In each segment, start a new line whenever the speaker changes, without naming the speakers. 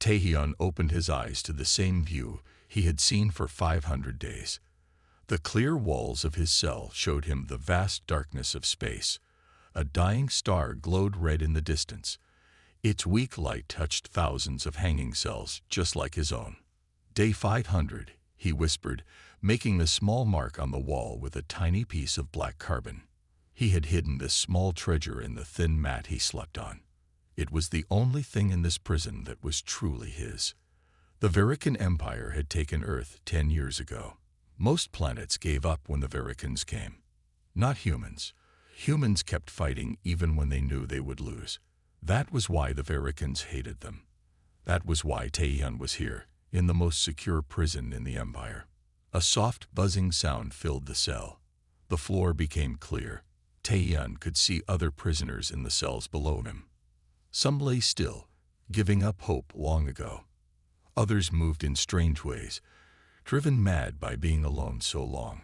Taehyun opened his eyes to the same view he had seen for 500 days. The clear walls of his cell showed him the vast darkness of space. A dying star glowed red in the distance. Its weak light touched thousands of hanging cells just like his own. "Day 500, he whispered, making a small mark on the wall with a tiny piece of black carbon. He had hidden this small treasure in the thin mat he slept on. It was the only thing in this prison that was truly his. The Verican Empire had taken Earth 10 years ago. Most planets gave up when the Vericans came. Not humans. Humans kept fighting even when they knew they would lose. That was why the Vericans hated them. That was why Taehyun was here, in the most secure prison in the Empire. A soft buzzing sound filled the cell. The floor became clear. Taehyun could see other prisoners in the cells below him. Some lay still, giving up hope long ago. Others moved in strange ways, driven mad by being alone so long.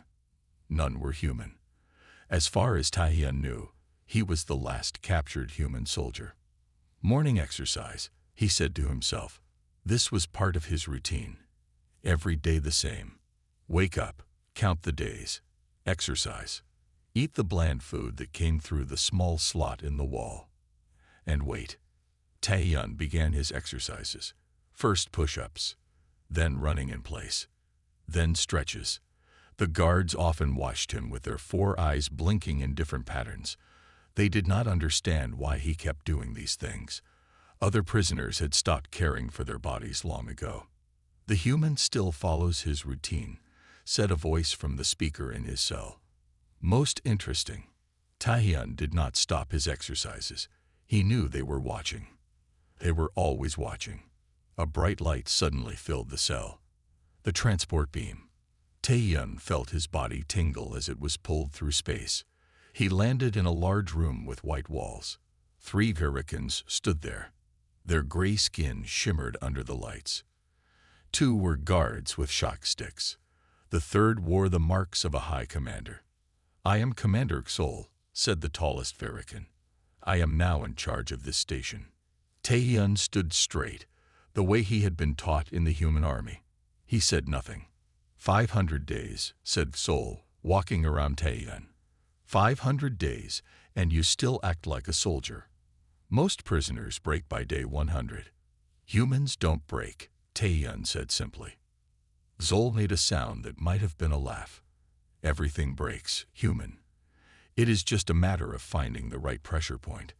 None were human. As far as Taehyun knew, he was the last captured human soldier. Morning exercise, he said to himself. This was part of his routine. Every day the same. Wake up, count the days, exercise, eat the bland food that came through the small slot in the wall. And wait. Taehyun began his exercises. First push-ups, then running in place, then stretches. The guards often watched him with their 4 eyes blinking in different patterns. They did not understand why he kept doing these things. Other prisoners had stopped caring for their bodies long ago. "The human still follows his routine," said a voice from the speaker in his cell. Most interesting. Taehyun did not stop his exercises. He knew they were watching. They were always watching. A bright light suddenly filled the cell. The transport beam. Taehyun felt his body tingle as it was pulled through space. He landed in a large room with white walls. 3 Vericans stood there. Their gray skin shimmered under the lights. 2 were guards with shock sticks. The 3rd wore the marks of a high commander. "I am Commander Xol," said the tallest Verican. "I am now in charge of this station." Taehyun stood straight, the way he had been taught in the human army. He said nothing. 500 days, said Xol, walking around Taehyun. 500 days, and you still act like a soldier. Most prisoners break by day 100. Humans don't break, Taehyun said simply. Xol made a sound that might have been a laugh. Everything breaks, human. It is just a matter of finding the right pressure point.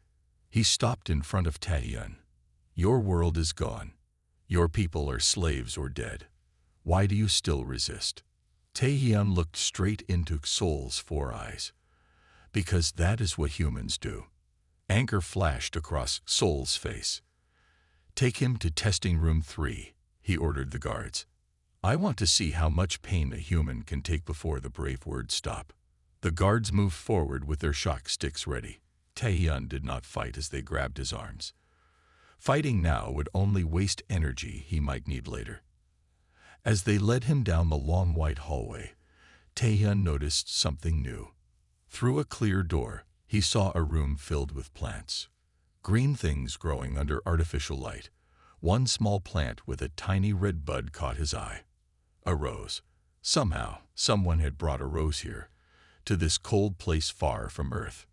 He stopped in front of Taehyun. Your world is gone. Your people are slaves or dead. Why do you still resist? Taehyun looked straight into Xol's 4 eyes. Because that is what humans do. Anger flashed across Xol's face. Take him to testing room 3, he ordered the guards. I want to see how much pain a human can take before the brave words stop. The guards moved forward with their shock sticks ready. Taehyun did not fight as they grabbed his arms. Fighting now would only waste energy he might need later. As they led him down the long white hallway, Taehyun noticed something new. Through a clear door, he saw a room filled with plants. Green things growing under artificial light. One small plant with a tiny red bud caught his eye. A rose. Somehow, someone had brought a rose here, to this cold place far from Earth.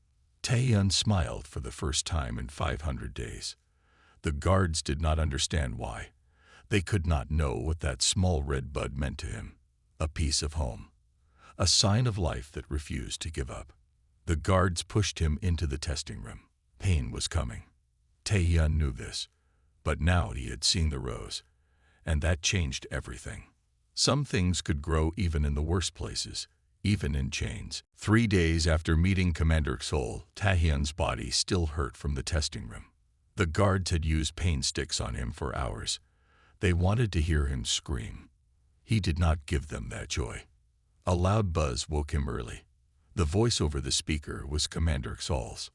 Taehyun smiled for the first time in 500 days. The guards did not understand why. They could not know what that small red bud meant to him. A piece of home. A sign of life that refused to give up. The guards pushed him into the testing room. Pain was coming. Taehyun knew this, but now he had seen the rose, and that changed everything. Some things could grow even in the worst places, even in chains. 3 days after meeting Commander Xol, Taehyun's body still hurt from the testing room. The guards had used pain sticks on him for hours. They wanted to hear him scream. He did not give them that joy. A loud buzz woke him early. The voice over the speaker was Commander Xol's.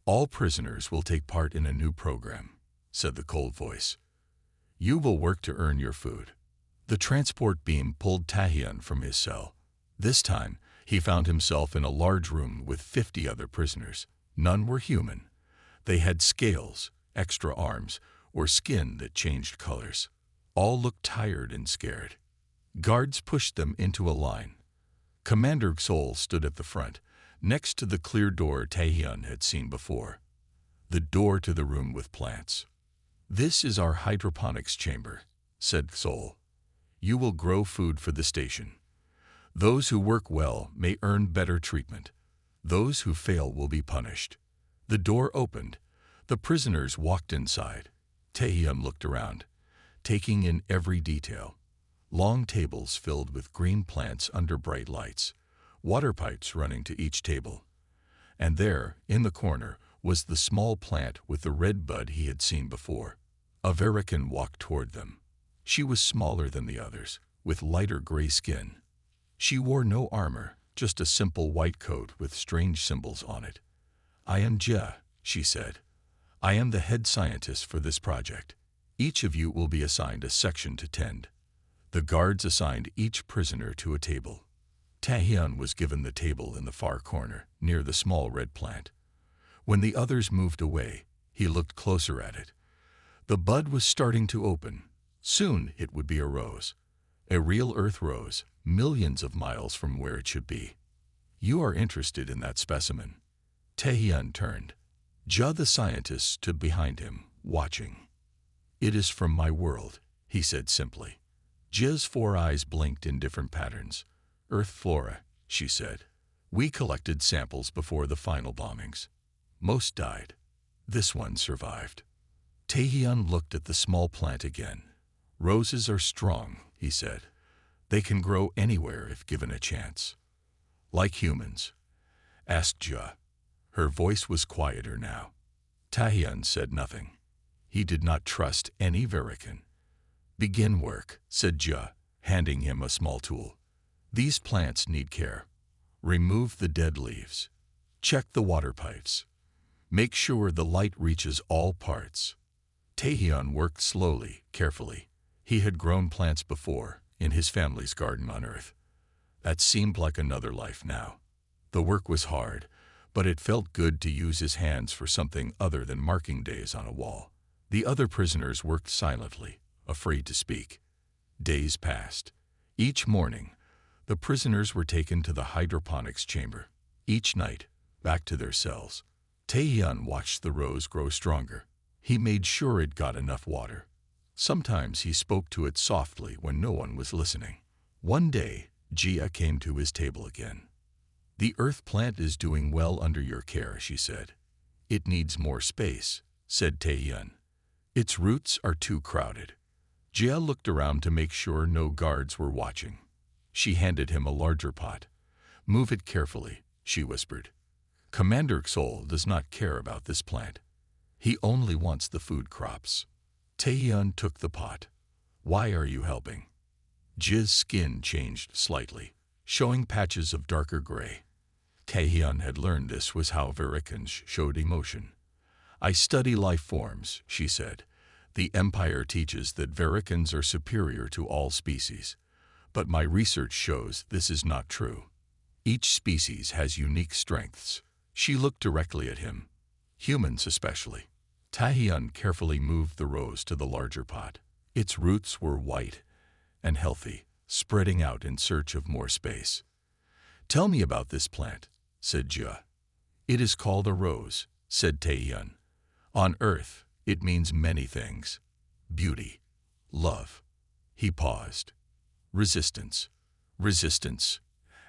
All prisoners will take part in a new program, said the cold voice. You will work to earn your food. The transport beam pulled Taehyun from his cell. This time, he found himself in a large room with 50 other prisoners. None were human. They had scales, extra arms, or skin that changed colors. All looked tired and scared. Guards pushed them into a line. Commander Sol stood at the front, next to the clear door Taehyun had seen before. The door to the room with plants. "This is our hydroponics chamber," said Sol. "You will grow food for the station. Those who work well may earn better treatment. Those who fail will be punished." The door opened. The prisoners walked inside. Taehyun looked around, taking in every detail. Long tables filled with green plants under bright lights, water pipes running to each table. And there, in the corner, was the small plant with the red bud he had seen before. A Verican walked toward them. She was smaller than the others, with lighter gray skin. She wore no armor, just a simple white coat with strange symbols on it. "I am Jia," she said. "I am the head scientist for this project. Each of you will be assigned a section to tend." The guards assigned each prisoner to a table. Taehyun was given the table in the far corner, near the small red plant. When the others moved away, he looked closer at it. The bud was starting to open. Soon it would be a rose. A real earth rose, millions of miles from where it should be. "You are interested in that specimen." Taehyun turned. Jia the scientist stood behind him, watching. "It is from my world," he said simply. Jia's 4 eyes blinked in different patterns. "Earth flora," she said. "We collected samples before the final bombings. Most died. This one survived." Taehyun looked at the small plant again. "Roses are strong," he said. "They can grow anywhere if given a chance." "Like humans?" asked Jia. Her voice was quieter now. Taehyun said nothing. He did not trust any Verican. "Begin work," said Jia, handing him a small tool. "These plants need care. Remove the dead leaves. Check the water pipes. Make sure the light reaches all parts." Taehyun worked slowly, carefully. He had grown plants before, in his family's garden on Earth. That seemed like another life now. The work was hard, but it felt good to use his hands for something other than marking days on a wall. The other prisoners worked silently, afraid to speak. Days passed. Each morning, the prisoners were taken to the hydroponics chamber. Each night, back to their cells. Taehyun watched the rose grow stronger. He made sure it got enough water. Sometimes he spoke to it softly when no one was listening. One day, Jia came to his table again. "The earth plant is doing well under your care," she said. "It needs more space," said Taehyun. "Its roots are too crowded." Jia looked around to make sure no guards were watching. She handed him a larger pot. "Move it carefully," she whispered. "Commander Sol does not care about this plant. He only wants the food crops." Taehyun took the pot. "Why are you helping?" Jia's skin changed slightly, showing patches of darker gray. Taehyun had learned this was how Vericans showed emotion. "I study life forms," she said. "The Empire teaches that Vericans are superior to all species. But my research shows this is not true. Each species has unique strengths." She looked directly at him. "Humans especially." Taehyun carefully moved the rose to the larger pot. Its roots were white and healthy, spreading out in search of more space. "Tell me about this plant," said Jia. "It is called a rose," said Taehyun. "On Earth, it means many things. Beauty, love." He paused. "Resistance." "Resistance?"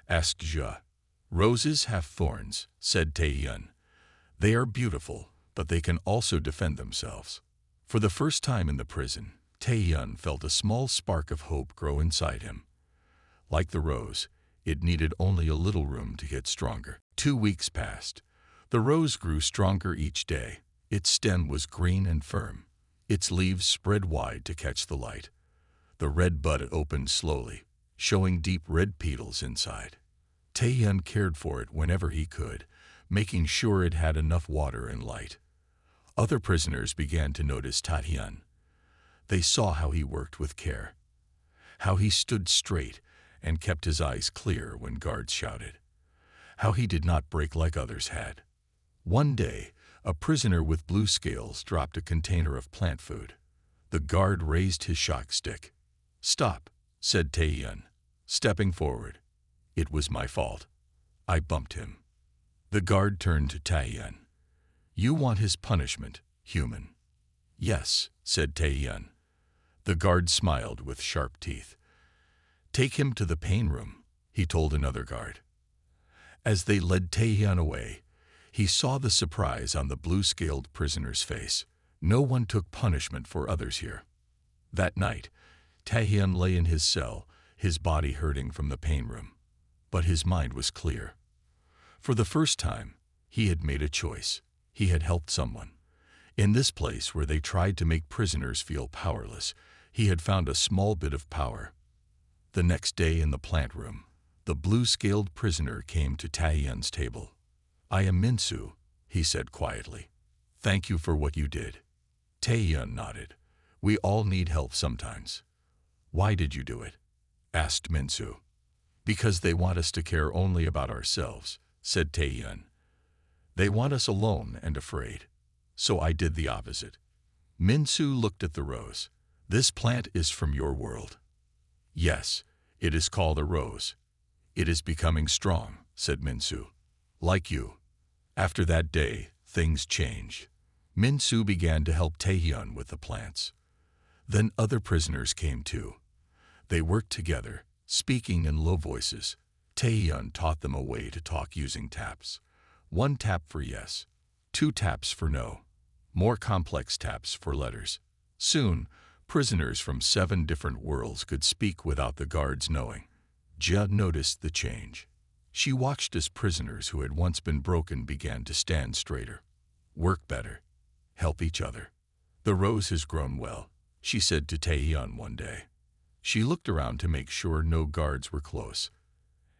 asked Jia. "Roses have thorns," said Taehyun. "They are beautiful, but they can also defend themselves." For the first time in the prison, Taehyun felt a small spark of hope grow inside him. Like the rose, it needed only a little room to get stronger. 2 weeks passed. The rose grew stronger each day. Its stem was green and firm. Its leaves spread wide to catch the light. The red bud opened slowly, showing deep red petals inside. Taehyun cared for it whenever he could, making sure it had enough water and light. Other prisoners began to notice Taehyun. They saw how he worked with care, how he stood straight and kept his eyes clear when guards shouted, how he did not break like others had. One day, A prisoner with blue scales dropped a container of plant food. The guard raised his shock stick. "Stop," said Tae-yun, stepping forward. "It was my fault. I bumped him." The guard turned to Tae-yun. "You want his punishment, human?" "Yes," said Tae-yun. The guard smiled with sharp teeth. "Take him to the pain room," he told another guard. As they led Tae-yun away, he saw the surprise on the blue-scaled prisoner's face. No one took punishment for others here. That night, Tae-yun lay in his cell, his body hurting from the pain room. But his mind was clear. For the first time, he had made a choice. He had helped someone. In this place where they tried to make prisoners feel powerless, he had found a small bit of power. The next day in the plant room, the blue-scaled prisoner came to Tae-yun's table. "I am Minsu," he said quietly. "Thank you for what you did." Tae-yun nodded. "We all need help sometimes." "Why did you do it?" asked Minsu. "Because they want us to care only about ourselves," said Tae-yun. "They want us alone and afraid. So I did the opposite." Minsu looked at the rose. "This plant is from your world." "Yes, it is called a rose. It is becoming strong," said Minsu. "Like you." After that day, things changed. Minsu began to help Tae-yun with the plants. Then other prisoners came too. They worked together, speaking in low voices. Tae-yun taught them a way to talk using taps. 1 tap for yes, 2 taps for no, more complex taps for letters. Soon, prisoners from 7 different worlds could speak without the guards knowing. Jia noticed the change. She watched as prisoners who had once been broken began to stand straighter, work better, help each other. "The rose has grown well," she said to Tae-yun one day. She looked around to make sure no guards were close.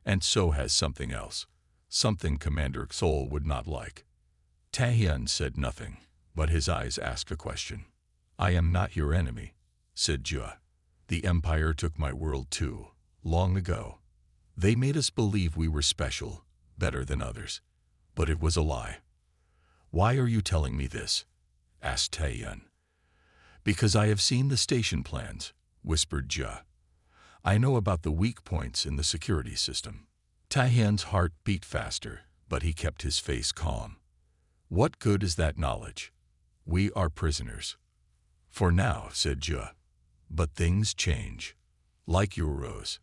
"And so has something else, something Commander Sol would not like." Tae-yun said nothing, but his eyes asked a question. "I am not your enemy," said Jua. "The Empire took my world too, long ago. They made us believe we were special, better than others. But it was a lie." "Why are you telling me this?" asked Tae-yun. "Because I have seen the station plans," whispered Jia. "I know about the weak points in the security system." Tae-yun's heart beat faster, but he kept his face calm. "What good is that knowledge? We are prisoners." "For now," said Jia. "But things change. Like your rose."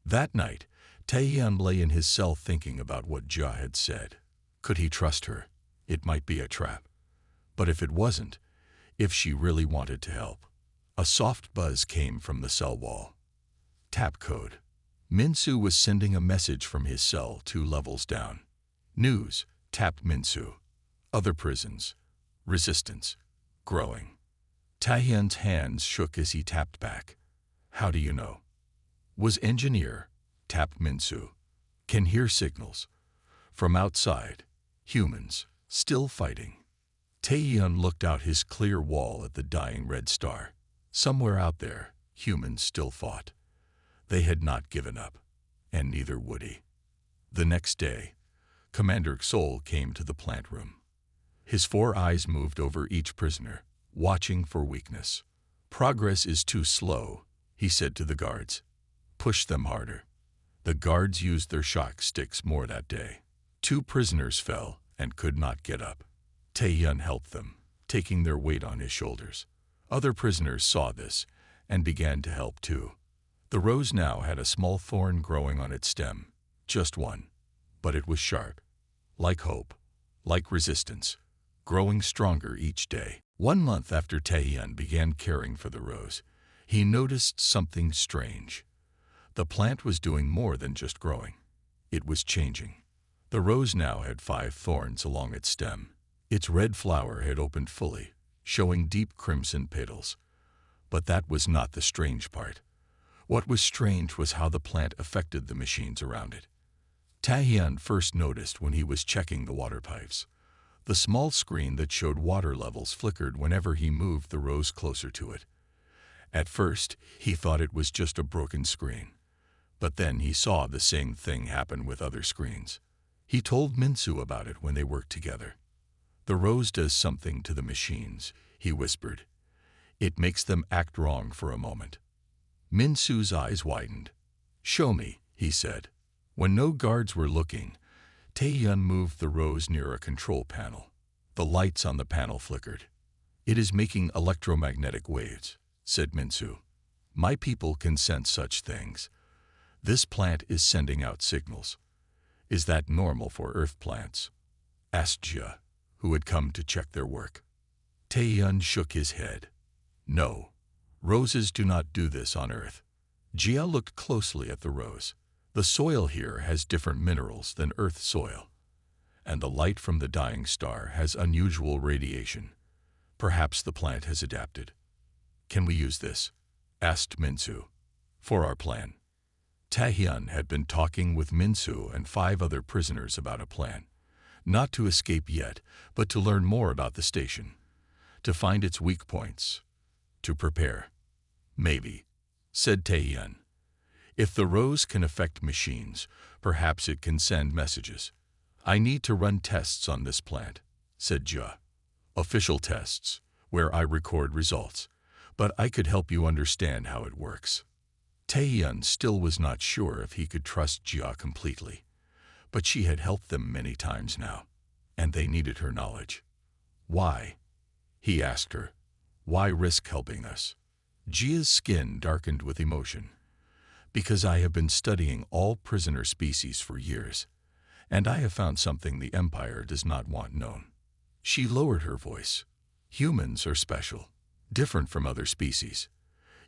That night, Tae-yun lay in his cell thinking about what Jia had said. Could he trust her? It might be a trap. But if it wasn't, if she really wanted to help. A soft buzz came from the cell wall. Tap code. Minsu was sending a message from his cell 2 levels down. "News," tapped Minsu. "Other prisons. Resistance. Growing." Tae-yun's hands shook as he tapped back. "How do you know?" "Was engineer," tapped Minsu. "Can hear signals. From outside. Humans. Still fighting." Tae-yun looked out his clear wall at the dying red star. Somewhere out there, humans still fought. They had not given up, and neither would he. The next day, Commander Sol came to the plant room. His 4 eyes moved over each prisoner, watching for weakness. "Progress is too slow," he said to the guards. "Push them harder." The guards used their shock sticks more that day. 2 prisoners fell and could not get up. Tae-yun helped them, taking their weight on his shoulders. Other prisoners saw this and began to help too. The rose now had a small thorn growing on its stem, just one, but it was sharp, like hope, like resistance, growing stronger each day. 1 month after Tae-yun began caring for the rose, he noticed something strange. The plant was doing more than just growing. It was changing. The rose now had 5 thorns along its stem. Its red flower had opened fully, showing deep crimson petals. But that was not the strange part. What was strange was how the plant affected the machines around it. Tae-yun first noticed when he was checking the water pipes. The small screen that showed water levels flickered whenever he moved the rose closer to it. At first, he thought it was just a broken screen. But then he saw the same thing happen with other screens. He told Minsu about it when they worked together. The rose does something to the machines, he whispered. It makes them act wrong for a moment. Minsu's eyes widened. Show me, he said. When no guards were looking, Taehyun moved the rose near a control panel. The lights on the panel flickered. It is making electromagnetic waves, said Minsu. My people can sense such things. This plant is sending out signals. Is that normal for earth plants? Asked Jia, who had come to check their work. Taehyun shook his head. No, roses do not do this on earth. Jia looked closely at the rose. The soil here has different minerals than earth soil, and the light from the dying star has unusual radiation. Perhaps the plant has adapted. Can we use this? Asked Minsu. For our plan. Taehyun had been talking with Minsu and 5 other prisoners about a plan. Not to escape yet, but to learn more about the station. To find its weak points. To prepare. Maybe, said Taehyun. If the rose can affect machines, perhaps it can send messages. I need to run tests on this plant, said Jia. Official tests, where I record results, but I could help you understand how it works. Taehyun still was not sure if he could trust Jia completely, but she had helped them many times now, and they needed her knowledge. Why? He asked her. Why risk helping us? Jia's skin darkened with emotion. Because I have been studying all prisoner species for years, and I have found something the Empire does not want known. She lowered her voice. Humans are special, different from other species.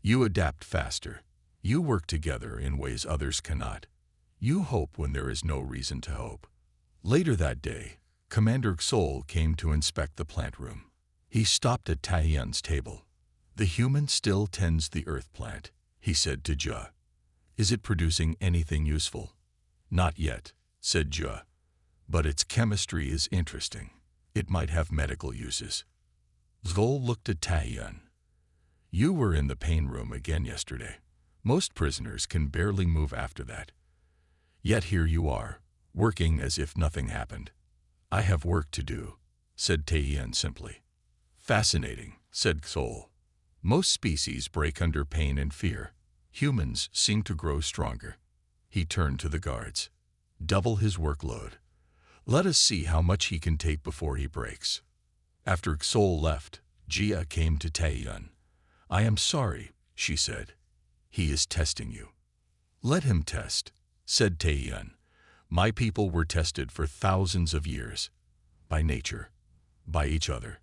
You adapt faster. You work together in ways others cannot. You hope when there is no reason to hope. Later that day, Commander Xol came to inspect the plant room. He stopped at Taehyun's table. The human still tends the earth plant, he said to Jia. Is it producing anything useful? Not yet, said Jia. But its chemistry is interesting. It might have medical uses. Xol looked at Taehyun. You were in the pain room again yesterday. Most prisoners can barely move after that. Yet here you are, working as if nothing happened. I have work to do, said Taehyun simply. Fascinating, said Xol. Most species break under pain and fear. Humans seem to grow stronger. He turned to the guards. Double his workload. Let us see how much he can take before he breaks. After Xol left, Jia came to Taehyun. I am sorry, she said. He is testing you. Let him test, said Taehyun. My people were tested for thousands of years. By nature, by each other,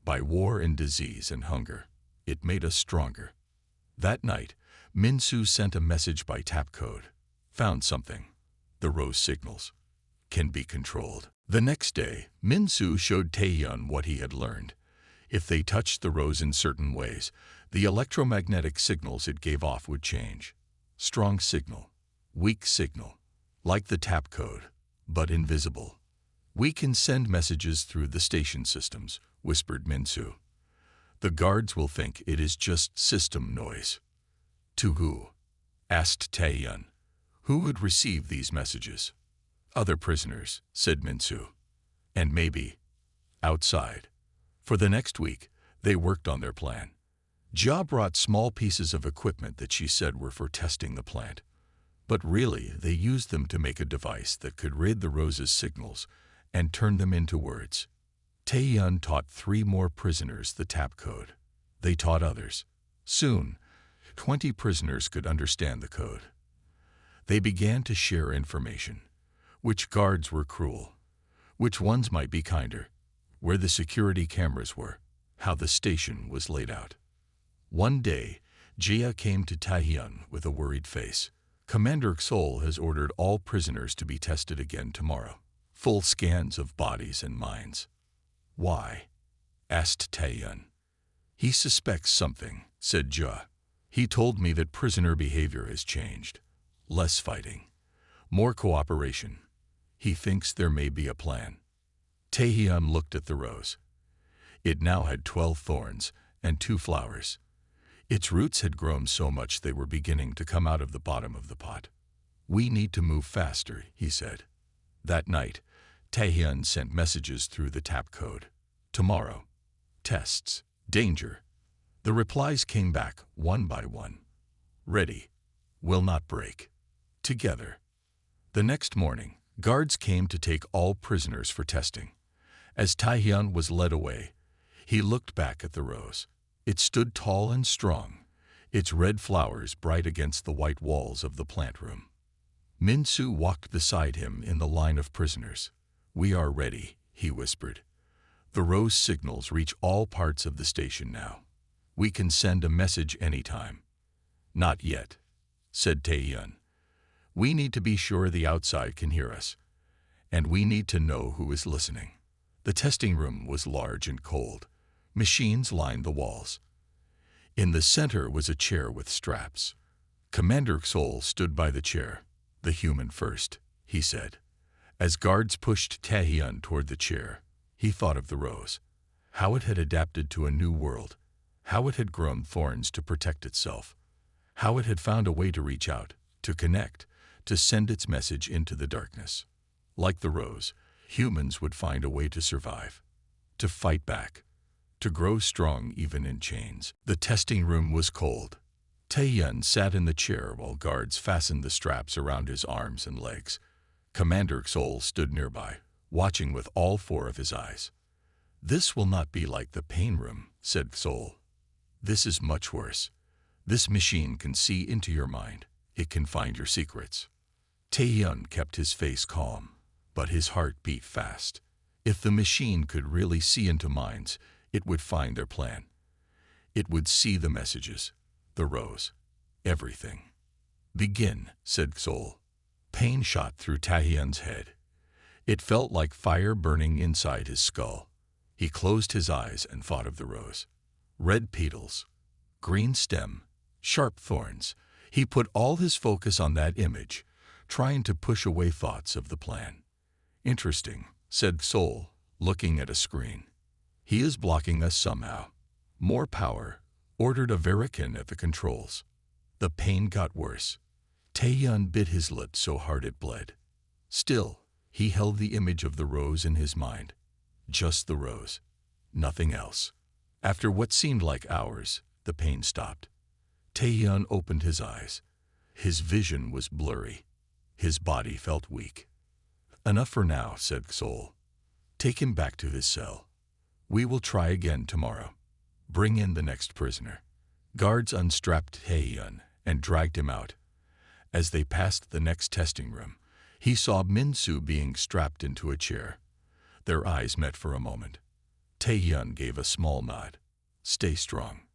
by war and disease and hunger. It made us stronger. That night, Minsu sent a message by tap code. Found something. The rose signals. Can be controlled. The next day, Minsu showed Taehyun what he had learned. If they touched the rose in certain ways, the electromagnetic signals it gave off would change. Strong signal. Weak signal. Like the tap code, but invisible. We can send messages through the station systems, whispered Minsu. The guards will think it is just system noise. To who? Asked Taehyun. Who would receive these messages? Other prisoners, said Minsu. And maybe outside. For the next week, they worked on their plan. Jia brought small pieces of equipment that she said were for testing the plant. But really, they used them to make a device that could read the rose's signals and turn them into words. Taehyun taught 3 more prisoners the tap code. They taught others. Soon, 20 prisoners could understand the code. They began to share information. Which guards were cruel? Which ones might be kinder? Where the security cameras were? How the station was laid out? One day, Jia came to Taehyun with a worried face. Commander Xol has ordered all prisoners to be tested again tomorrow. Full scans of bodies and minds. Why? Asked Taehyun. He suspects something, said Jia. He told me that prisoner behavior has changed. Less fighting. More cooperation. He thinks there may be a plan. Taehyun looked at the rose. It now had 12 thorns and 2 flowers. Its roots had grown so much they were beginning to come out of the bottom of the pot. We need to move faster, he said. That night, Taehyun sent messages through the tap code. Tomorrow. Tests. Danger. The replies came back one by one. Ready. Will not break. Together. The next morning, guards came to take all prisoners for testing. As Taehyun was led away, he looked back at the rose. It stood tall and strong, its red flowers bright against the white walls of the plant room. Min-soo walked beside him in the line of prisoners. "We are ready," he whispered. "The rose signals reach all parts of the station now. We can send a message anytime." "Not yet," said Taehyun. "We need to be sure the outside can hear us, and we need to know who is listening." The testing room was large and cold. Machines lined the walls. In the center was a chair with straps. Commander Sol stood by the chair. "The human first," he said. As guards pushed Taehyun toward the chair, he thought of the rose. How it had adapted to a new world. How it had grown thorns to protect itself. How it had found a way to reach out, to connect, to send its message into the darkness. Like the rose, humans would find a way to survive, to fight back, to grow strong even in chains. The testing room was cold. Taehyun sat in the chair while guards fastened the straps around his arms and legs. Commander Sol stood nearby, watching with all four of his eyes. "This will not be like the pain room," said Sol. "This is much worse. This machine can see into your mind. It can find your secrets." Taehyun kept his face calm, but his heart beat fast. If the machine could really see into minds, it would find their plan. It would see the messages, the rose, everything. "Begin," said Sol. Pain shot through Taehyun's head. It felt like fire burning inside his skull. He closed his eyes and thought of the rose. Red petals, green stem, sharp thorns. He put all his focus on that image, trying to push away thoughts of the plan. "Interesting," said Sol, looking at a screen. "He is blocking us somehow. More power," ordered a Verican at the controls. The pain got worse. Taehyun bit his lip so hard it bled. Still, he held the image of the rose in his mind. Just the rose. Nothing else. After what seemed like hours, the pain stopped. Taehyun opened his eyes. His vision was blurry. His body felt weak. "Enough for now," said Sol. "Take him back to his cell. We will try again tomorrow. Bring in the next prisoner." Guards unstrapped Taehyun and dragged him out. As they passed the next testing room, he saw Min-soo being strapped into a chair. Their eyes met for a moment. Taehyun gave a small nod. "Stay strong."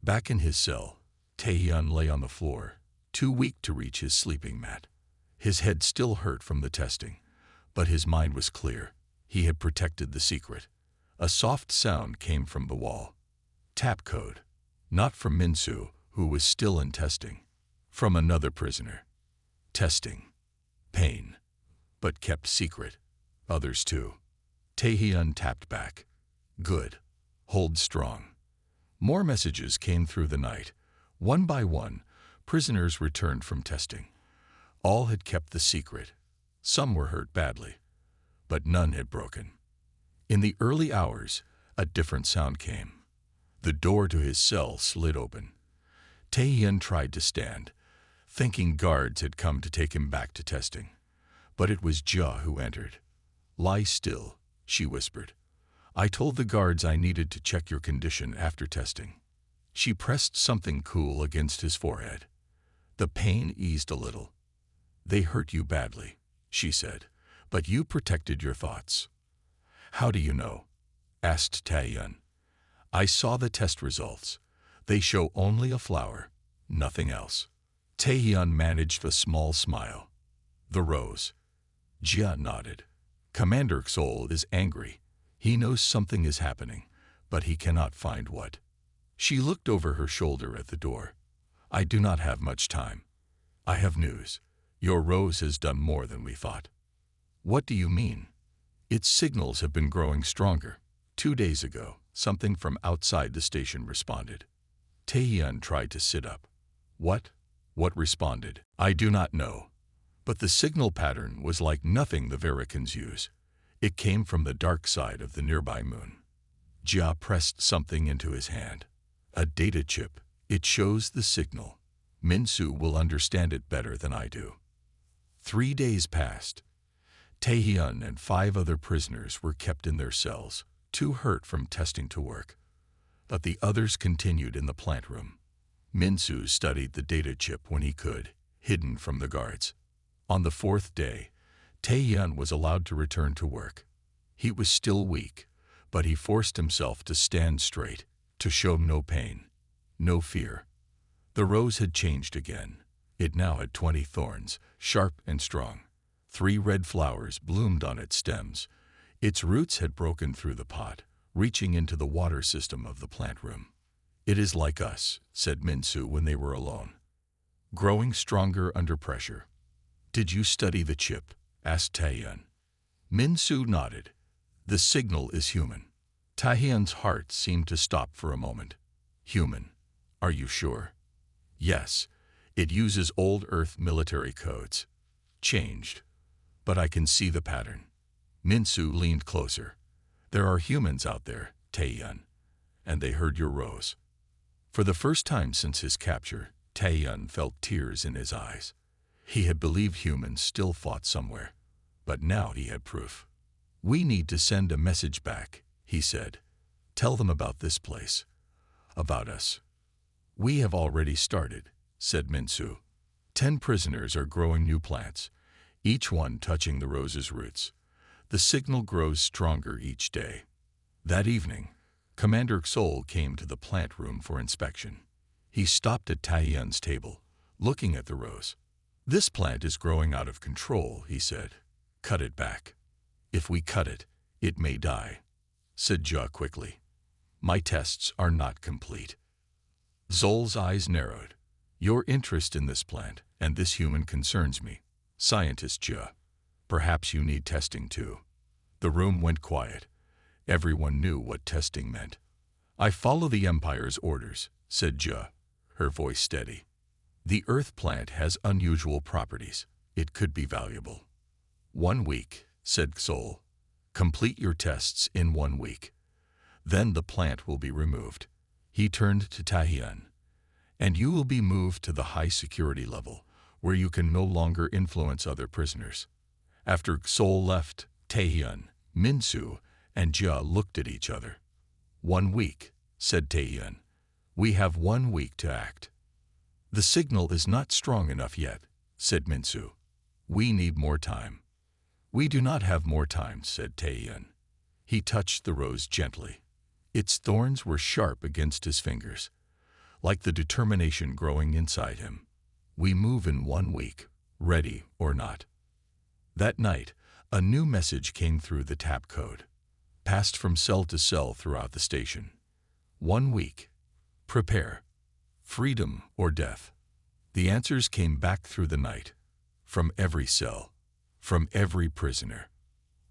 Back in his cell, Taehyun lay on the floor, too weak to reach his sleeping mat. His head still hurt from the testing, but his mind was clear. He had protected the secret. A soft sound came from the wall. Tap code. Not from Min-soo, who was still in testing. From another prisoner. Testing. Pain. But kept secret. Others too. Taehyun tapped back. "Good. Hold strong." More messages came through the night. One by one, prisoners returned from testing. All had kept the secret. Some were hurt badly, but none had broken. In the early hours, a different sound came. The door to his cell slid open. Taehyun tried to stand, thinking guards had come to take him back to testing. But it was Ja who entered. "Lie still," she whispered. "I told the guards I needed to check your condition after testing." She pressed something cool against his forehead. The pain eased a little. "They hurt you badly," she said, "but you protected your thoughts." "How do you know?" asked Taehyun. "I saw the test results. They show only a flower, nothing else." Taehyun managed a small smile. "The rose." Jia nodded. "Commander Sol is angry. He knows something is happening, but he cannot find what." She looked over her shoulder at the door. "I do not have much time. I have news. Your rose has done more than we thought." "What do you mean?" "Its signals have been growing stronger. 2 days ago, something from outside the station responded." Taehyun tried to sit up. "What? What responded?" "I do not know. But the signal pattern was like nothing the Vericans use. It came from the dark side of the nearby moon." Jia pressed something into his hand. A data chip. It shows the signal. Minsu will understand it better than I do. 3 days passed. Taehyun and 5 other prisoners were kept in their cells, too hurt from testing to work. But the others continued in the plant room. Minsu studied the data chip when he could, hidden from the guards. On the 4th day, Taehyun was allowed to return to work. He was still weak, but he forced himself to stand straight, to show no pain, no fear. The rose had changed again. It now had 20 thorns, sharp and strong. 3 red flowers bloomed on its stems. Its roots had broken through the pot, reaching into the water system of the plant room. "It is like us," said Minsu when they were alone. "Growing stronger under pressure." "Did you study the chip?" asked Taehyun. Minsu nodded. "The signal is human." Taehyun's heart seemed to stop for a moment. "Human? Are you sure?" "Yes. It uses old Earth military codes. Changed. But I can see the pattern." Minsu leaned closer. "There are humans out there, Taehyun, and they heard your rose." For the first time since his capture, Taehyun felt tears in his eyes. He had believed humans still fought somewhere, but now he had proof. "We need to send a message back," he said. "Tell them about this place. About us." "We have already started," said Minsu. 10 prisoners are growing new plants, each one touching the rose's roots. The signal grows stronger each day. That evening, Commander Sol came to the plant room for inspection. He stopped at Taehyun's table, looking at the rose. "This plant is growing out of control," he said. "Cut it back." "If we cut it, it may die," said Jia quickly. "My tests are not complete." Zol's eyes narrowed. "Your interest in this plant and this human concerns me, Scientist Jia. Perhaps you need testing too." The room went quiet. Everyone knew what testing meant. "I follow the Empire's orders," said Jia, her voice steady. "The Earth plant has unusual properties. It could be valuable." "1 week," said Sol. "Complete your tests in 1 week. Then the plant will be removed." He turned to Taehyun. "And you will be moved to the high security level, where you can no longer influence other prisoners." After Sol left, Taehyun, Minsu, and Jia looked at each other. "1 week," said Taehyun. "We have 1 week to act." "The signal is not strong enough yet," said Minsu. "We need more time." "We do not have more time," said Taehyun. He touched the rose gently. Its thorns were sharp against his fingers, like the determination growing inside him. "We move in 1 week, ready or not." That night, a new message came through the tap code, passed from cell to cell throughout the station. 1 week. Prepare. Freedom or death. The answers came back through the night, from every cell, from every prisoner.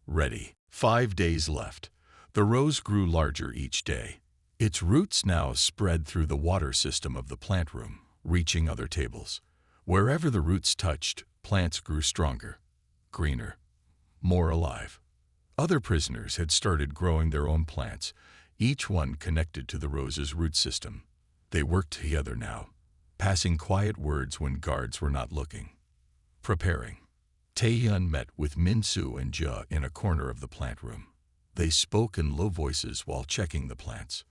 Ready. 5 days left. The rose grew larger each day. Its roots now spread through the water system of the plant room, reaching other tables. Wherever the roots touched, plants grew stronger, greener, more alive. Other prisoners had started growing their own plants, each one connected to the rose's root system. They worked together now, passing quiet words when guards were not looking. Preparing. Taehyun met with Minsu and Jia in a corner of the plant room. They spoke in low voices while checking the plants.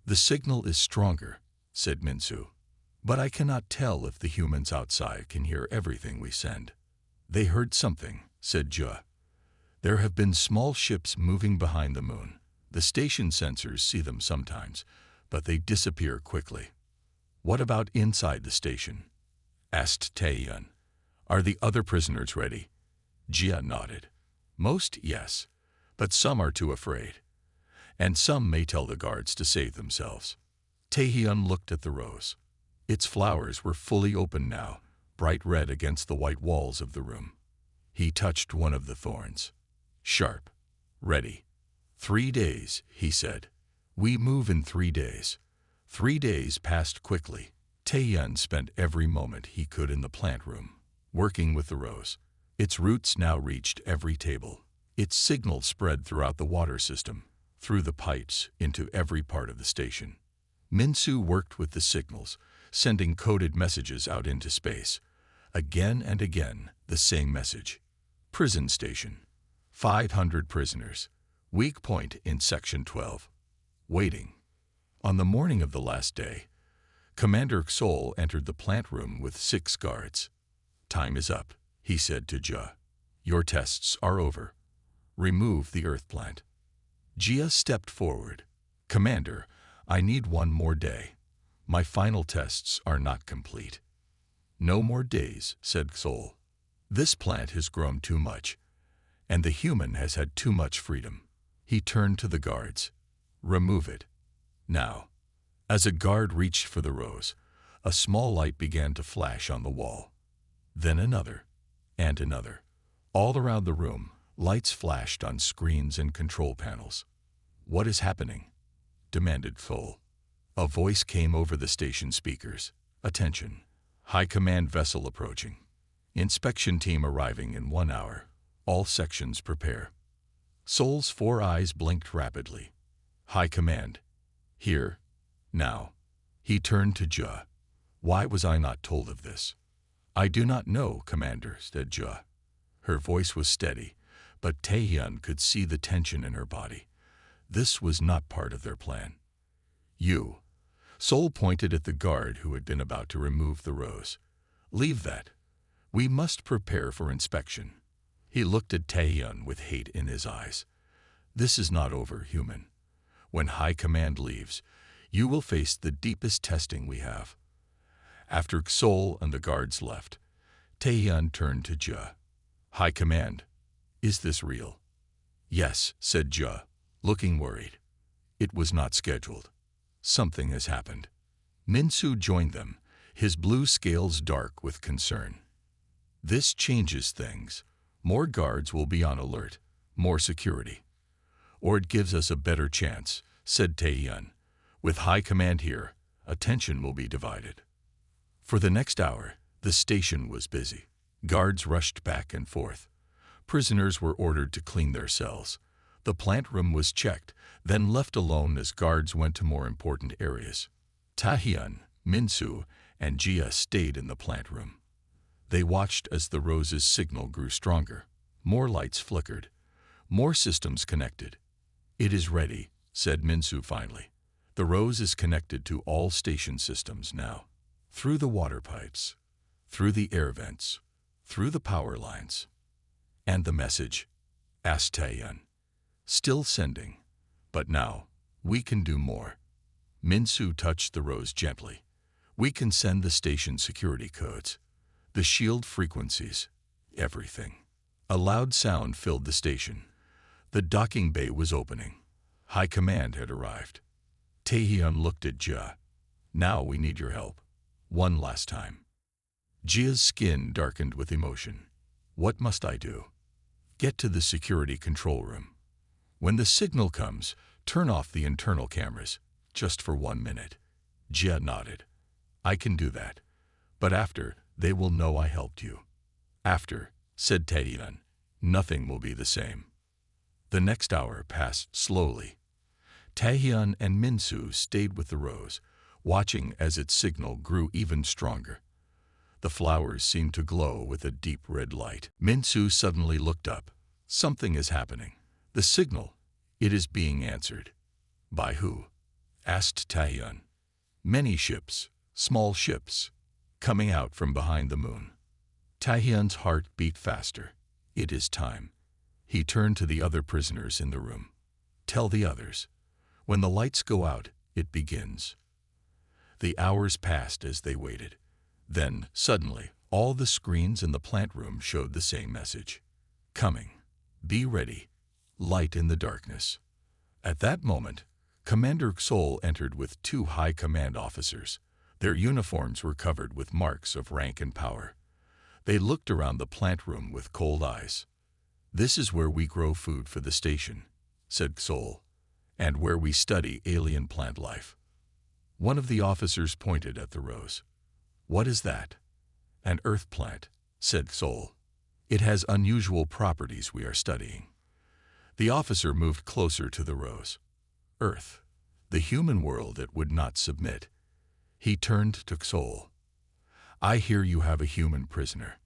"The signal is stronger," said Minsu. "But I cannot tell if the humans outside can hear everything we send." "They heard something," said Jia. "There have been small ships moving behind the moon. The station sensors see them sometimes, but they disappear quickly." "What about inside the station?" asked Taehyun. "Are the other prisoners ready?" Jia nodded. "Most, yes, but some are too afraid. And some may tell the guards to save themselves." Taehyun looked at the rose. Its flowers were fully open now, bright red against the white walls of the room. He touched one of the thorns. Sharp. Ready. 3 days, he said. "We move in 3 days." 3 days passed quickly. Taehyun spent every moment he could in the plant room, working with the rose. Its roots now reached every table. Its signal spread throughout the water system, through the pipes into every part of the station. Minsu worked with the signals, sending coded messages out into space. Again and again, the same message. Prison station. 500 prisoners. Weak point in Section 12. Waiting. On the morning of the last day, Commander Xol entered the plant room with 6 guards. "Time is up," he said to Jia. "Your tests are over. Remove the Earth plant." Jia stepped forward. "Commander, I need one more day. My final tests are not complete." "No more days," said Xol. "This plant has grown too much, and the human has had too much freedom." He turned to the guards. "Remove it. Now." As a guard reached for the rose, a small light began to flash on the wall. Then another, and another. All around the room, lights flashed on screens and control panels. "What is happening?" demanded Xol. A voice came over the station speakers. "Attention. High Command vessel approaching. Inspection team arriving in 1 hour. All sections prepare." Sol's 4 eyes blinked rapidly. "High Command. Here. Now." He turned to Jia. "Why was I not told of this?" "I do not know, Commander," said Jia. Her voice was steady, but Taehyun could see the tension in her body. This was not part of their plan. "You." Sol pointed at the guard who had been about to remove the rose. "Leave that. We must prepare for inspection." He looked at Taehyun with hate in his eyes. "This is not over, human. When High Command leaves, you will face the deepest testing we have." After Xol and the guards left, Taehyun turned to Jia. "High Command, is this real?" "Yes," said Jia, looking worried. "It was not scheduled. Something has happened." Minsu joined them, his blue scales dark with concern. "This changes things. More guards will be on alert, more security. Or it gives us a better chance," said Taehyun. "With High Command here, attention will be divided." For the next hour, the station was busy. Guards rushed back and forth. Prisoners were ordered to clean their cells. The plant room was checked, then left alone as guards went to more important areas. Taehyun, Minsu, and Jia stayed in the plant room. They watched as the rose's signal grew stronger. More lights flickered. More systems connected. "It is ready," said Minsu finally. "The rose is connected to all station systems now. Through the water pipes, through the air vents, through the power lines." "And the message?" asked Taehyun. "Still sending. But now, we can do more." Minsu touched the rose gently. "We can send the station security codes, the shield frequencies, everything." A loud sound filled the station. The docking bay was opening. High Command had arrived. Taehyun looked at Jia. "Now we need your help. One last time." Jia's skin darkened with emotion. "What must I do?" "Get to the security control room. When the signal comes, turn off the internal cameras, just for 1 minute." Jia nodded. "I can do that. But after, they will know I helped you." "After," said Taehyun, "nothing will be the same." The next hour passed slowly. Taehyun and Minsu stayed with the rose, watching as its signal grew even stronger. The flowers seemed to glow with a deep red light. Minsu suddenly looked up. "Something is happening. The signal, it is being answered." "By who?" asked Taehyun. "Many ships, small ships, coming out from behind the moon." Taehyun's heart beat faster. "It is time." He turned to the other prisoners in the room. "Tell the others. When the lights go out, it begins." The hours passed as they waited. Then, suddenly, all the screens in the plant room showed the same message. "Coming. Be ready. Light in the darkness." At that moment, Commander Xol entered with 2 High Command officers. Their uniforms were covered with marks of rank and power. They looked around the plant room with cold eyes. "This is where we grow food for the station," said Xol, "and where we study alien plant life." One of the officers pointed at the rose. "What is that?" "An earth plant," said Xol. "It has unusual properties we are studying." The officer moved closer to the rose. Earth, the human world that would not submit. He turned to Xol. I hear you have a human prisoner.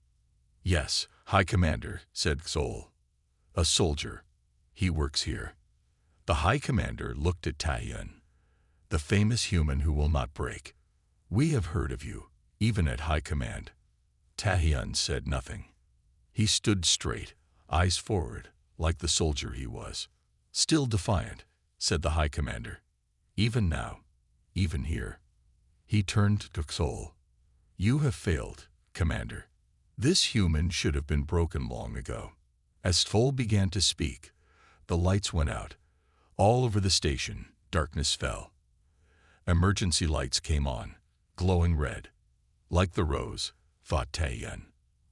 Yes, High Commander, said Xol. A soldier. He works here. The High Commander looked at Tahian, the famous human who will not break. We have heard of you, even at high command. Tahian said nothing. He stood straight, eyes forward, like the soldier he was. Still defiant, said the High Commander. Even now, even here. He turned to Xol. You have failed, Commander. This human should have been broken long ago. As Xol began to speak, the lights went out. All over the station, darkness fell. Emergency lights came on, glowing red. Like the rose, thought Tahian.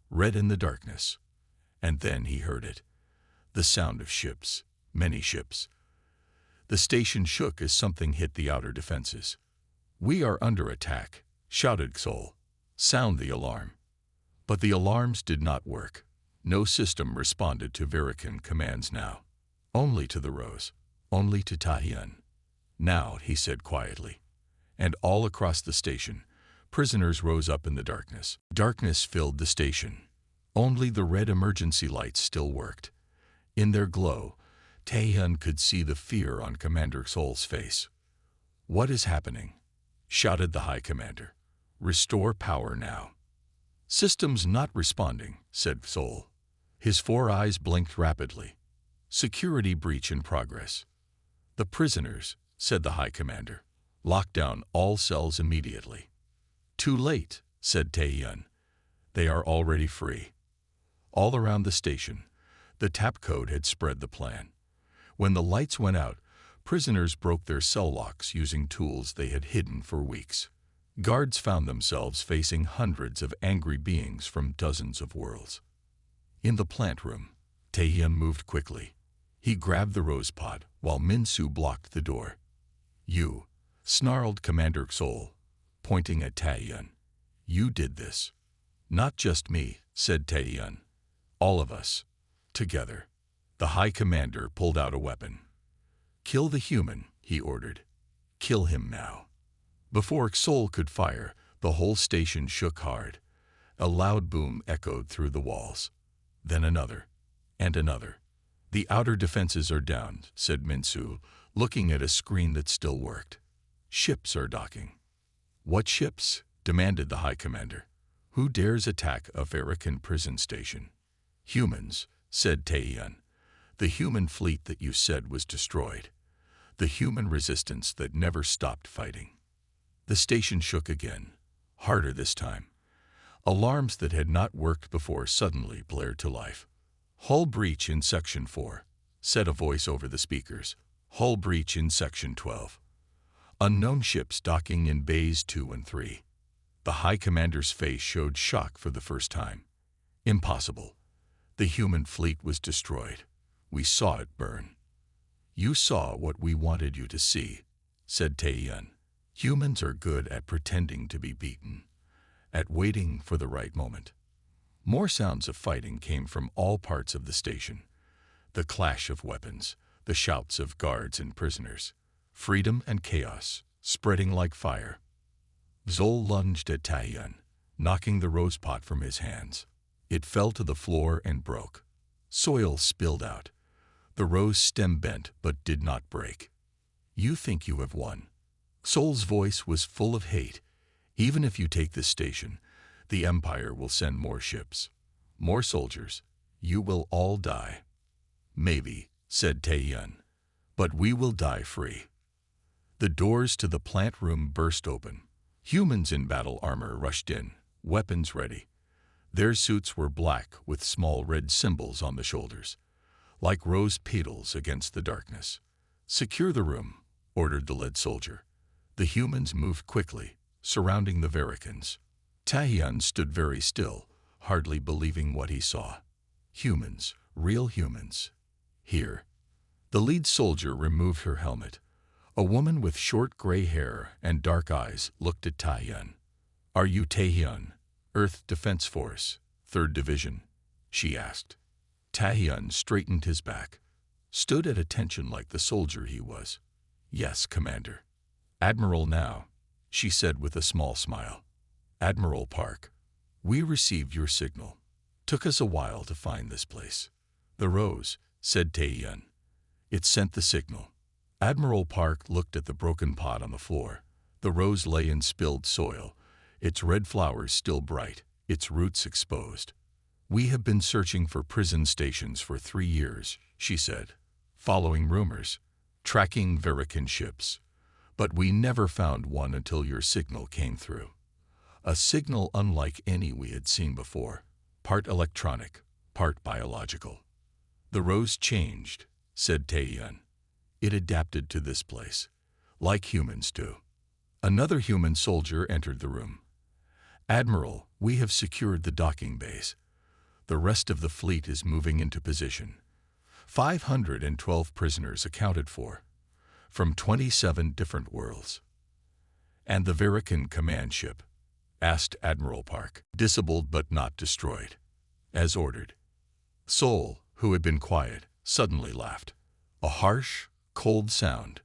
Red in the darkness. And then he heard it. The sound of ships, many ships. The station shook as something hit the outer defenses. We are under attack, shouted Xol. Sound the alarm. But the alarms did not work. No system responded to Verikan commands now. Only to the rose. Only to Tahian. Now, he said quietly. And all across the station, prisoners rose up in the darkness. Darkness filled the station. Only the red emergency lights still worked. In their glow, Tahian could see the fear on Commander Xol's face. What is happening? Shouted the High Commander. Restore power now. Systems not responding, said Xol. His 4 eyes blinked rapidly. Security breach in progress. The prisoners, said the High Commander. Lock down all cells immediately. Too late, said Tahian. They are already free. All around the station, the tap code had spread the plan. When the lights went out, prisoners broke their cell locks using tools they had hidden for weeks. Guards found themselves facing hundreds of angry beings from dozens of worlds. In the plant room, Tahian moved quickly. He grabbed the rose pod while Minsu blocked the door. You, snarled Commander Xol, pointing at Tahian. You did this. Not just me, said Tahian. All of us. Together. The High Commander pulled out a weapon. Kill the human, he ordered. Kill him now. Before Xol could fire, the whole station shook hard. A loud boom echoed through the walls. Then another. And another. The outer defenses are down, said Minsu, looking at a screen that still worked. Ships are docking. What ships? Demanded the High Commander. Who dares attack a Verikan prison station? Humans, said Tahian. The human fleet that you said was destroyed. The human resistance that never stopped fighting. The station shook again, harder this time. Alarms that had not worked before suddenly blared to life. Hull breach in Section 4, said a voice over the speakers. Hull breach in Section 12. Unknown ships docking in bays 2 and 3. The High Commander's face showed shock for the first time. Impossible. The human fleet was destroyed. We saw it burn. You saw what we wanted you to see, said Tahian. Humans are good at pretending to be beaten, at waiting for the right moment. More sounds of fighting came from all parts of the station. The clash of weapons, the shouts of guards and prisoners, freedom and chaos, spreading like fire. Xol lunged at Tahian, knocking the rose pot from his hands. It fell to the floor and broke. Soil spilled out. The rose stem bent but did not break. You think you have won. Xol's voice was full of hate. Even if you take this station, the Empire will send more ships, more soldiers. You will all die. Maybe, said Tahian, but we will die free. The doors to the plant room burst open. Humans in battle armor rushed in, weapons ready. Their suits were black with small red symbols on the shoulders, like rose petals against the darkness. Secure the room, ordered the lead soldier. The humans moved quickly, surrounding the Verikans. Tahian stood very still, hardly believing what he saw. Humans, real humans. Here. The lead soldier removed her helmet. A woman with short gray hair and dark eyes looked at Tahian. Are you Tahian, Earth Defense Force, 3rd Division? She asked. Tahian straightened his back, stood at attention like the soldier he was. Yes, Commander. Admiral now, she said with a small smile. Admiral Park, we received your signal. Took us a while to find this place. The rose, said Tae-yun. It sent the signal. Admiral Park looked at the broken pot on the floor. The rose lay in spilled soil, its red flowers still bright, its roots exposed. We have been searching for prison stations for 3 years, she said, following rumors, tracking Verican ships. But we never found one until your signal came through. A signal unlike any we had seen before, part electronic, part biological. The rose changed, said Tae-yun. It adapted to this place, like humans do. Another human soldier entered the room. Admiral, we have secured the docking base. The rest of the fleet is moving into position. 512 prisoners accounted for, from 27 different worlds. And the Verican command ship? Asked Admiral Park. Disabled but not destroyed. As ordered. Sol, who had been quiet, suddenly laughed. A harsh, cold sound.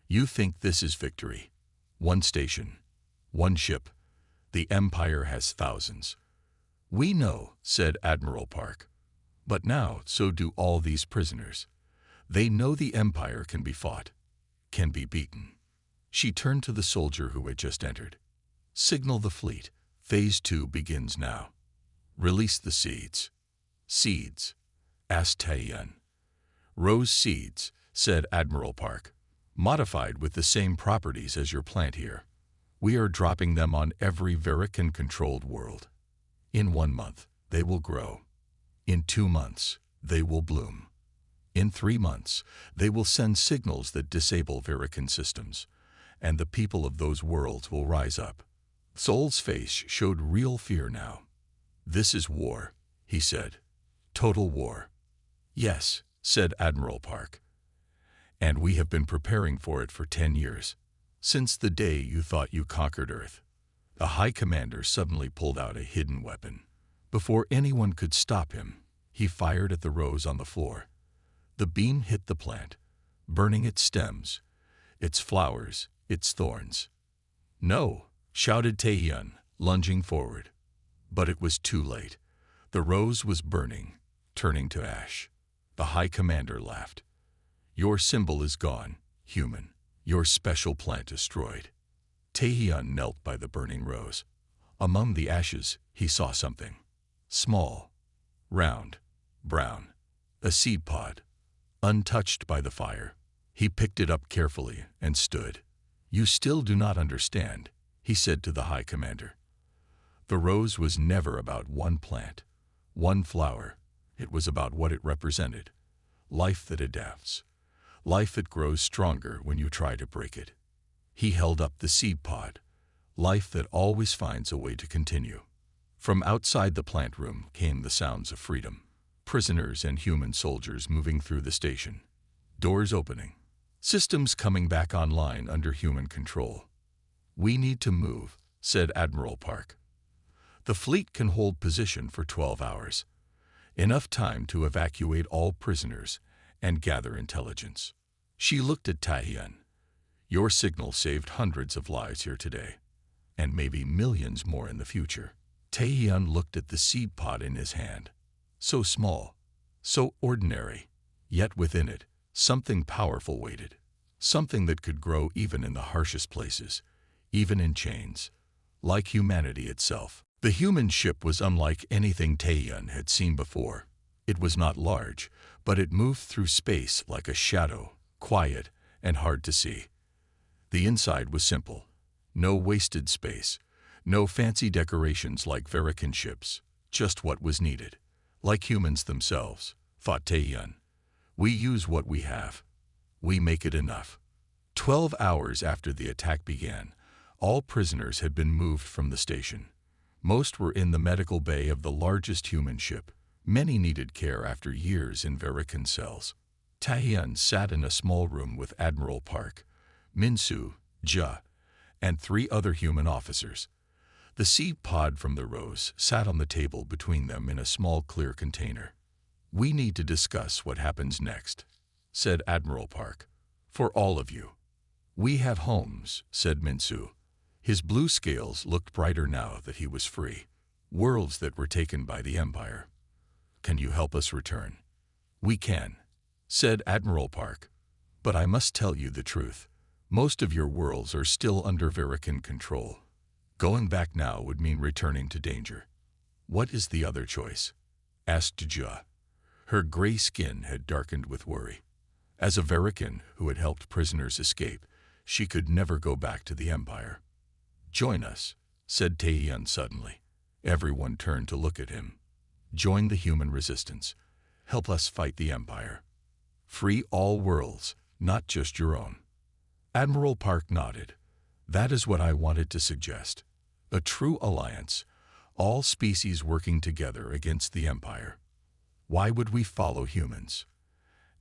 You think this is victory? One station, one ship. The Empire has thousands. We know, said Admiral Park. But now so do all these prisoners. They know the Empire can be fought, can be beaten. She turned to the soldier who had just entered. Signal the fleet. Phase 2 begins now. Release the seeds. Seeds? Asked Tae-yun. Rose seeds, said Admiral Park. Modified with the same properties as your plant here. We are dropping them on every Verican-controlled world. In 1 month, they will grow. In 2 months, they will bloom. In 3 months, they will send signals that disable Verican systems, and the people of those worlds will rise up. Sol's face showed real fear now. This is war, he said. Total war. Yes, said Admiral Park. And we have been preparing for it for 10 years. Since the day you thought you conquered Earth. The High Commander suddenly pulled out a hidden weapon. Before anyone could stop him, he fired at the rose on the floor. The beam hit the plant, burning its stems, its flowers, its thorns. No, shouted Tae-yun, lunging forward. But it was too late. The rose was burning, turning to ash. The High Commander laughed. Your symbol is gone, human. Your special plant destroyed. Tae-yun knelt by the burning rose. Among the ashes, he saw something. Small, round, brown. A seed pod. Untouched by the fire. He picked it up carefully and stood. You still do not understand, he said to the High Commander. The rose was never about one plant, one flower. It was about what it represented. Life that adapts. Life that grows stronger when you try to break it. He held up the seed pod. Life that always finds a way to continue. From outside the plant room came the sounds of freedom. Prisoners and human soldiers moving through the station. Doors opening. Systems coming back online under human control. We need to move, said Admiral Park. The fleet can hold position for 12 hours. Enough time to evacuate all prisoners and gather intelligence. She looked at Tae-yun. Your signal saved hundreds of lives here today, and maybe millions more in the future. Tae-yun looked at the seed pod in his hand. So small, so ordinary, yet within it, something powerful waited. Something that could grow even in the harshest places, even in chains, like humanity itself. The human ship was unlike anything Tae-yun had seen before. It was not large, but it moved through space like a shadow, quiet and hard to see. The inside was simple. No wasted space, no fancy decorations like Verican ships, just what was needed. Like humans themselves, thought Tae-yun. We use what we have. We make it enough. 12 hours after the attack began, all prisoners had been moved from the station. Most were in the medical bay of the largest human ship. Many needed care after years in Verican cells. Tae-yun sat in a small room with Admiral Park, Minsu, Ja, and 3 other human officers. The seed pod from the rose sat on the table between them in a small clear container. We need to discuss what happens next, said Admiral Park. For all of you. We have homes, said Minsu. His blue scales looked brighter now that he was free. Worlds that were taken by the Empire. Can you help us return? We can, said Admiral Park. But I must tell you the truth. Most of your worlds are still under Verican control. Going back now would mean returning to danger. What is the other choice? Asked Jia. Her gray skin had darkened with worry. As a Verican who had helped prisoners escape, she could never go back to the Empire. Join us, said Taeyeon suddenly. Everyone turned to look at him. Join the human resistance. Help us fight the Empire. Free all worlds, not just your own. Admiral Park nodded. That is what I wanted to suggest. A true alliance, all species working together against the Empire. Why would we follow humans?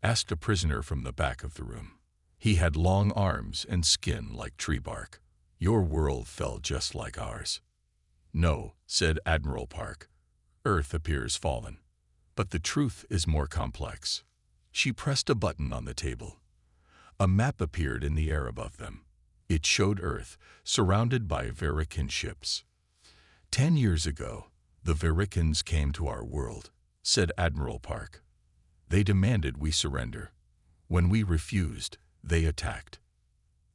Asked a prisoner from the back of the room. He had long arms and skin like tree bark. Your world fell just like ours. No, said Admiral Park. Earth appears fallen. But the truth is more complex. She pressed a button on the table. A map appeared in the air above them. It showed Earth, surrounded by Verican ships. 10 years ago, the Vericans came to our world, said Admiral Park. They demanded we surrender. When we refused, they attacked.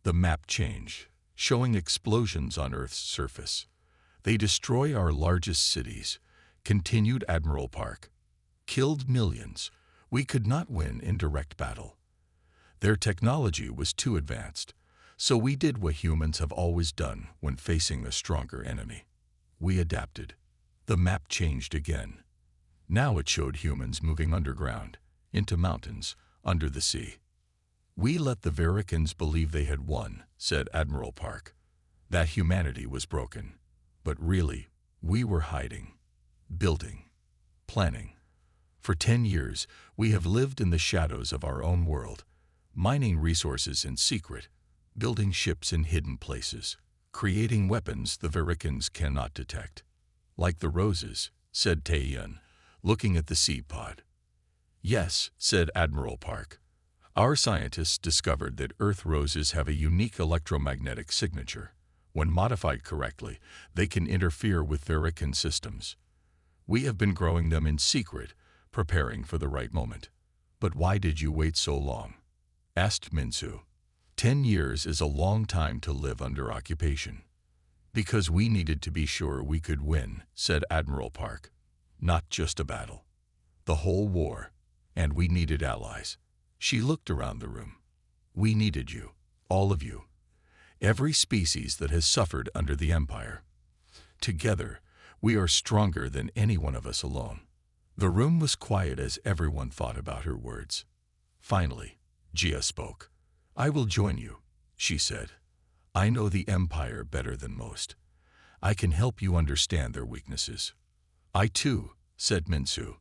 The map changed, showing explosions on Earth's surface. They destroy our largest cities, continued Admiral Park. Killed millions. We could not win in direct battle. Their technology was too advanced, so we did what humans have always done when facing a stronger enemy. We adapted. The map changed again. Now it showed humans moving underground, into mountains, under the sea. We let the Vericans believe they had won, said Admiral Park. That humanity was broken. But really, we were hiding, building, planning. For 10 years, we have lived in the shadows of our own world, mining resources in secret, building ships in hidden places, creating weapons the Vericans cannot detect. Like the roses, said Taeyeon, looking at the seed pod. Yes, said Admiral Park. Our scientists discovered that Earth roses have a unique electromagnetic signature. When modified correctly, they can interfere with Verican systems. We have been growing them in secret, preparing for the right moment. But why did you wait so long? Asked Minsu. 10 years is a long time to live under occupation. Because we needed to be sure we could win, said Admiral Park. Not just a battle. The whole war. And we needed allies. She looked around the room. We needed you. All of you. Every species that has suffered under the Empire. Together, we are stronger than any one of us alone. The room was quiet as everyone thought about her words. Finally, Jia spoke. I will join you, she said. I know the Empire better than most. I can help you understand their weaknesses. I too, said Minsu.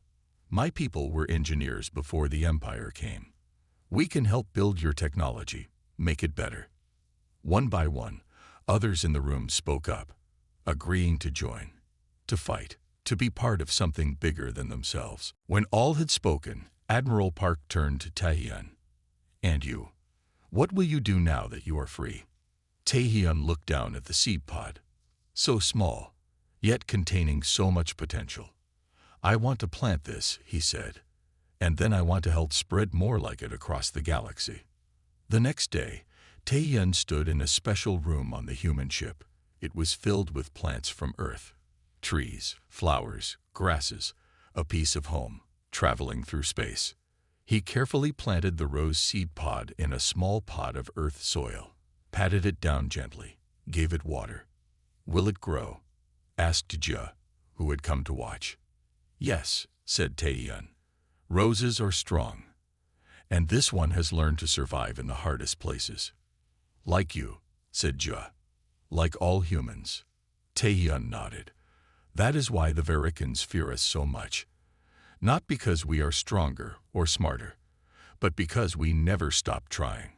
My people were engineers before the Empire came. We can help build your technology, make it better. One by one, others in the room spoke up, agreeing to join, to fight, to be part of something bigger than themselves. When all had spoken, Admiral Park turned to Taeyeon. And you? What will you do now that you are free? Taeyeon looked down at the seed pod. So small, yet containing so much potential. I want to plant this, he said, and then I want to help spread more like it across the galaxy. The next day, Taeyeon stood in a special room on the human ship. It was filled with plants from Earth. Trees, flowers, grasses, a piece of home, traveling through space. He carefully planted the rose seed pod in a small pot of Earth soil, patted it down gently, gave it water. Will it grow? Asked Jia, who had come to watch. Yes, said Taeyeon. Roses are strong, and this one has learned to survive in the hardest places. Like you, said Jia. Like all humans. Taeyeon nodded. That is why the Vericans fear us so much. Not because we are stronger or smarter, but because we never stop trying,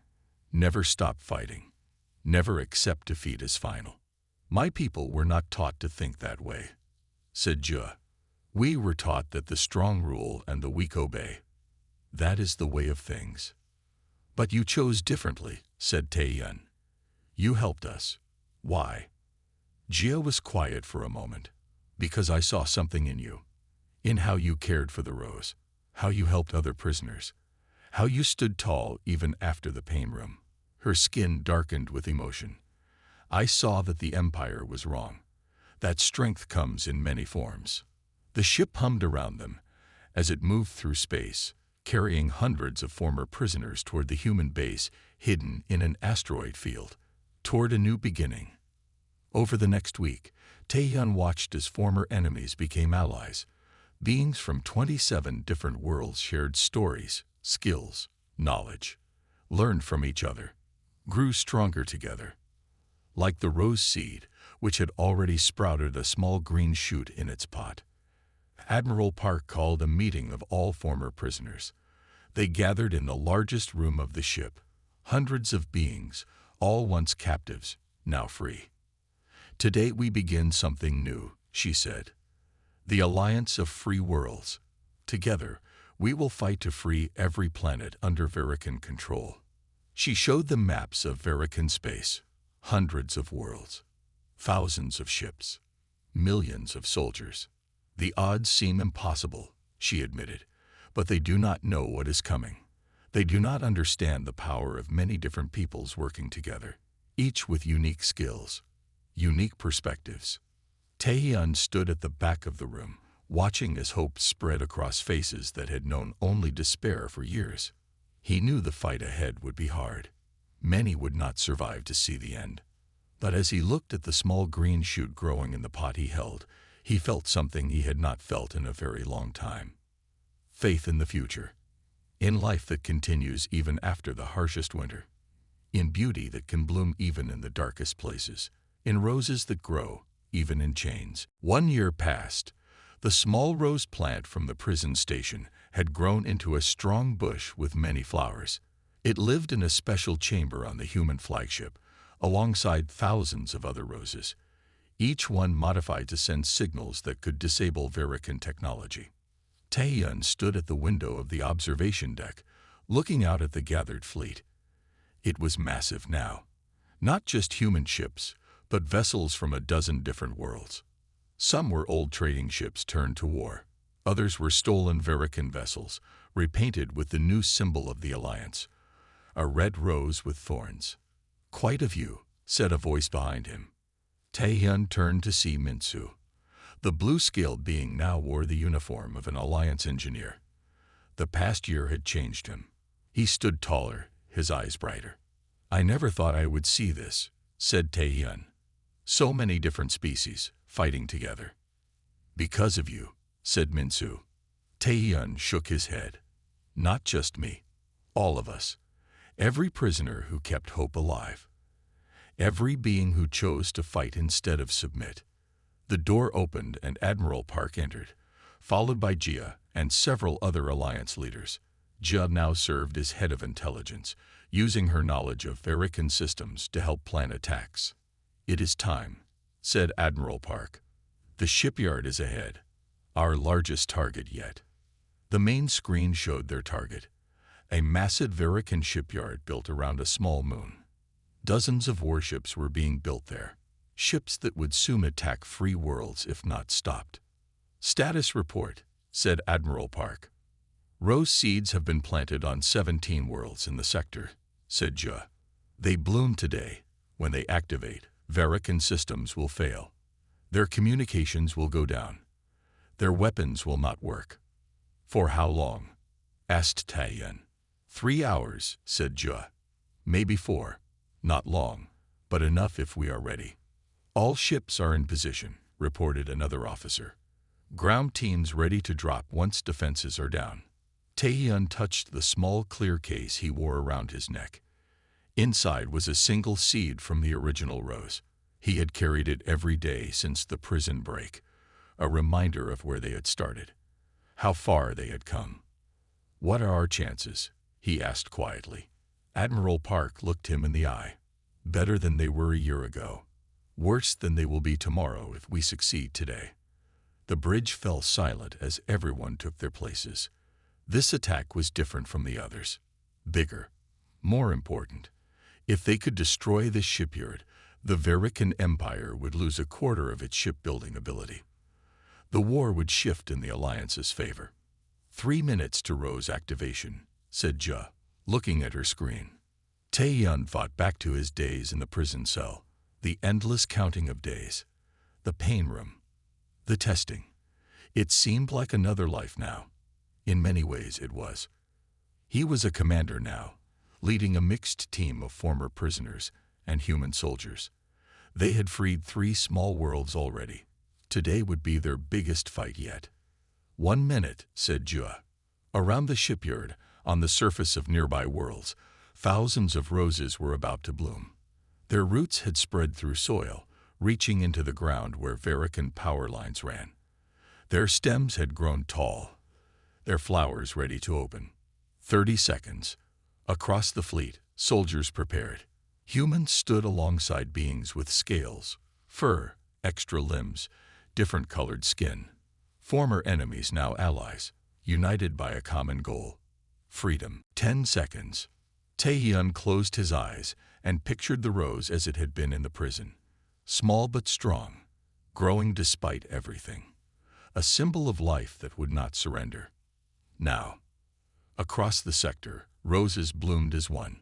never stop fighting, never accept defeat as final. My people were not taught to think that way, said Jia. We were taught that the strong rule and the weak obey. That is the way of things. But you chose differently, said Taeyeon. You helped us. Why? Gia was quiet for a moment. Because I saw something in you. In how you cared for the Rose. How you helped other prisoners. How you stood tall even after the pain room. Her skin darkened with emotion. I saw that the Empire was wrong. That strength comes in many forms. The ship hummed around them as it moved through space, carrying hundreds of former prisoners toward the human base hidden in an asteroid field, toward a new beginning. Over the next week, Taehyun watched as former enemies became allies. Beings from 27 different worlds shared stories, skills, knowledge, learned from each other, grew stronger together. Like the rose seed, which had already sprouted a small green shoot in its pot. Admiral Park called a meeting of all former prisoners. They gathered in the largest room of the ship, hundreds of beings, all once captives, now free. Today we begin something new, she said. The Alliance of Free Worlds. Together, we will fight to free every planet under Verican control. She showed them maps of Verican space, hundreds of worlds, thousands of ships, millions of soldiers. The odds seem impossible, she admitted, but they do not know what is coming. They do not understand the power of many different peoples working together, each with unique skills, unique perspectives. Taehyun stood at the back of the room, watching as hope spread across faces that had known only despair for years. He knew the fight ahead would be hard. Many would not survive to see the end. But as he looked at the small green shoot growing in the pot he held, he felt something he had not felt in a very long time. Faith in the future. In life that continues even after the harshest winter. In beauty that can bloom even in the darkest places. In roses that grow, even in chains. 1 year passed. The small rose plant from the prison station had grown into a strong bush with many flowers. It lived in a special chamber on the human flagship, alongside thousands of other roses, each one modified to send signals that could disable Verican technology. Taehyun stood at the window of the observation deck, looking out at the gathered fleet. It was massive now. Not just human ships, but vessels from a dozen different worlds. Some were old trading ships turned to war. Others were stolen Verican vessels, repainted with the new symbol of the Alliance, a red rose with thorns. Quite a view, said a voice behind him. Taehyun turned to see Minsu. The blue-scaled being now wore the uniform of an Alliance engineer. The past year had changed him. He stood taller, his eyes brighter. I never thought I would see this, said Taehyun. So many different species, fighting together. Because of you, said Minsu. Taehyun shook his head. Not just me. All of us. Every prisoner who kept hope alive. Every being who chose to fight instead of submit. The door opened and Admiral Park entered, followed by Gia and several other Alliance leaders. Gia now served as head of intelligence, using her knowledge of Verican systems to help plan attacks. It is time, said Admiral Park. The shipyard is ahead, our largest target yet. The main screen showed their target, a massive Verican shipyard built around a small moon. Dozens of warships were being built there, ships that would soon attack free worlds if not stopped. Status report, said Admiral Park. Rose seeds have been planted on 17 worlds in the sector, said Jia. They bloom today. When they activate, Verican systems will fail. Their communications will go down. Their weapons will not work. For how long? Asked Taehyun. 3 hours, said Jia. Maybe 4. Not long, but enough if we are ready. All ships are in position, reported another officer. Ground teams ready to drop once defenses are down. Taehyun touched the small clear case he wore around his neck. Inside was a single seed from the original rose. He had carried it every day since the prison break, a reminder of where they had started, how far they had come. What are our chances? He asked quietly. Admiral Park looked him in the eye. Better than they were a year ago. Worse than they will be tomorrow if we succeed today. The bridge fell silent as everyone took their places. This attack was different from the others. Bigger. More important. If they could destroy this shipyard, the Verican Empire would lose a quarter of its shipbuilding ability. The war would shift in the Alliance's favor. 3 minutes to Rose activation, said Jia, looking at her screen. Tae-yun thought back to his days in the prison cell, the endless counting of days, the pain room, the testing. It seemed like another life now. In many ways it was. He was a commander now, leading a mixed team of former prisoners and human soldiers. They had freed 3 small worlds already. Today would be their biggest fight yet. 1 minute, said Jua. Around the shipyard, on the surface of nearby worlds, thousands of roses were about to bloom. Their roots had spread through soil, reaching into the ground where Verican power lines ran. Their stems had grown tall, their flowers ready to open. 30 seconds. Across the fleet, soldiers prepared. Humans stood alongside beings with scales, fur, extra limbs, different colored skin. Former enemies, now allies, united by a common goal. Freedom. 10 seconds. Tae-hyun closed his eyes and pictured the rose as it had been in the prison. Small but strong, growing despite everything. A symbol of life that would not surrender. Now, across the sector, roses bloomed as one.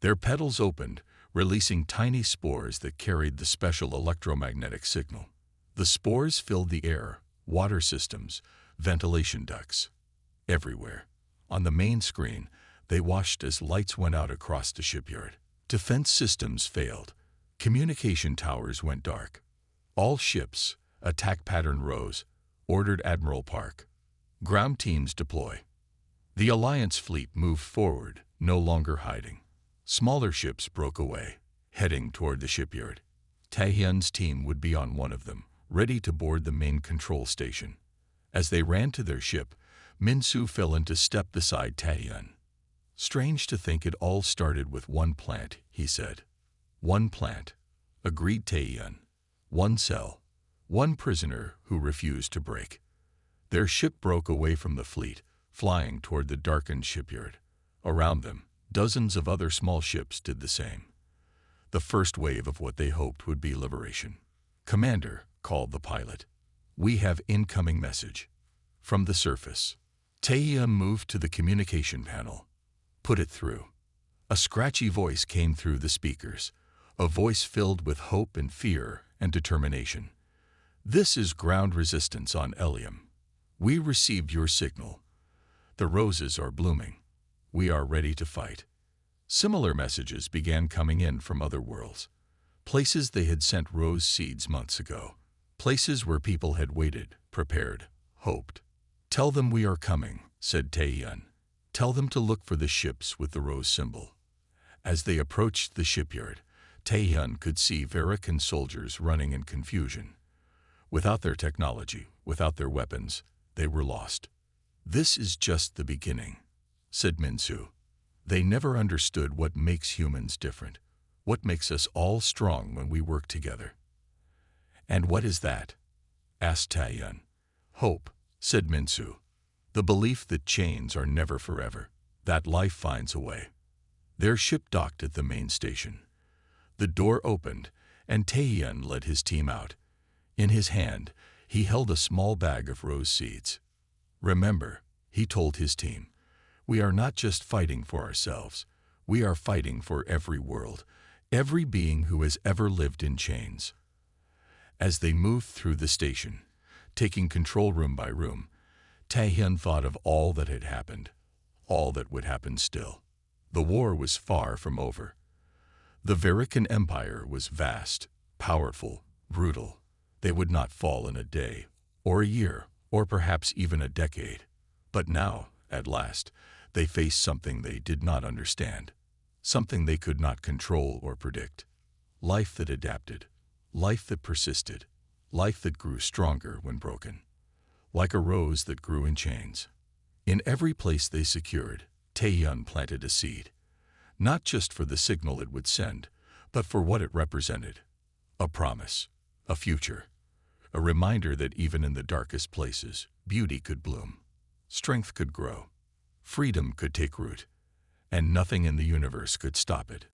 Their petals opened, releasing tiny spores that carried the special electromagnetic signal. The spores filled the air, water systems, ventilation ducts. Everywhere. On the main screen, they washed as lights went out across the shipyard. Defense systems failed. Communication towers went dark. All ships, attack pattern rose, ordered Admiral Park. Ground teams deploy. The Alliance fleet moved forward, no longer hiding. Smaller ships broke away, heading toward the shipyard. Tae-hyun's team would be on one of them, ready to board the main control station. As they ran to their ship, Min-soo fell into step beside Tae-hyun. Strange to think it all started with one plant, he said. One plant, agreed Tae-hyun. One cell, one prisoner who refused to break. Their ship broke away from the fleet, flying toward the darkened shipyard. Around them, dozens of other small ships did the same. The first wave of what they hoped would be liberation. "Commander," called the pilot. "We have incoming message." From the surface, Tae-hyun moved to the communication panel. "Put it through." A scratchy voice came through the speakers, a voice filled with hope and fear and determination. "This is ground resistance on Elyum. We received your signal. The roses are blooming. We are ready to fight." Similar messages began coming in from other worlds. Places they had sent rose seeds months ago. Places where people had waited, prepared, hoped. "Tell them we are coming," said Tae-hyun. "Tell them to look for the ships with the rose symbol." As they approached the shipyard, Tae-hyun could see Verican soldiers running in confusion. Without their technology, without their weapons, they were lost. "This is just the beginning," said Min-soo. "They never understood what makes humans different, what makes us all strong when we work together." "And what is that?" asked Tae-hyun. "Hope," said Min-soo. "The belief that chains are never forever, that life finds a way." Their ship docked at the main station. The door opened, and Tae-hyun led his team out. In his hand, he held a small bag of rose seeds. "Remember," he told his team, "we are not just fighting for ourselves. We are fighting for every world, every being who has ever lived in chains." As they moved through the station, taking control room by room, Tae-hyun thought of all that had happened, all that would happen still. The war was far from over. The Verican Empire was vast, powerful, brutal. They would not fall in a day, or a year, or perhaps even a decade. But now, at last, they faced something they did not understand, something they could not control or predict. Life that adapted, life that persisted, life that grew stronger when broken, like a rose that grew in chains. In every place they secured, Tae-hyun planted a seed, not just for the signal it would send, but for what it represented. A promise, a future, a reminder that even in the darkest places, beauty could bloom, strength could grow, freedom could take root, and nothing in the universe could stop it.